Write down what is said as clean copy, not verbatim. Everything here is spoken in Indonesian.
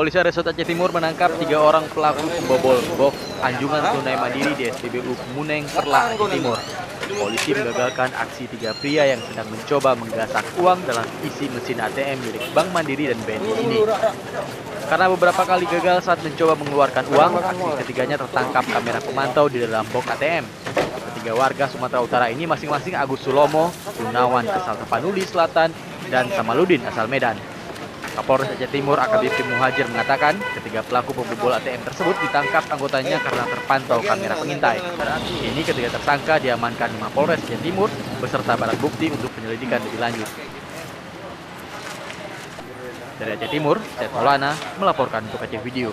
Kepolisian Resort Aceh Timur menangkap 3 orang pelaku pembobol box anjungan tunai mandiri di SPBU Kemuneng, Perlah, Aceh Timur. Polisi menggagalkan aksi 3 pria yang sedang mencoba menggasak uang dalam isi mesin ATM milik Bank Mandiri dan BNI ini. Karena beberapa kali gagal saat mencoba mengeluarkan uang, aksi ketiganya tertangkap kamera pemantau di dalam box ATM. Ketiga warga Sumatera Utara ini masing-masing Agus Sulomo, Gunawan asal Tapanuli Selatan, dan Samaludin asal Medan. Kapolres Aceh Timur AKBP Muhajir mengatakan ketiga pelaku pembobol ATM tersebut ditangkap anggotanya karena terpantau kamera pengintai. Kini ketiga tersangka diamankan di Mapolres Aceh Timur beserta barang bukti untuk penyelidikan lebih lanjut. Dari Aceh Timur, Syed Maulana melaporkan untuk Aceh Video.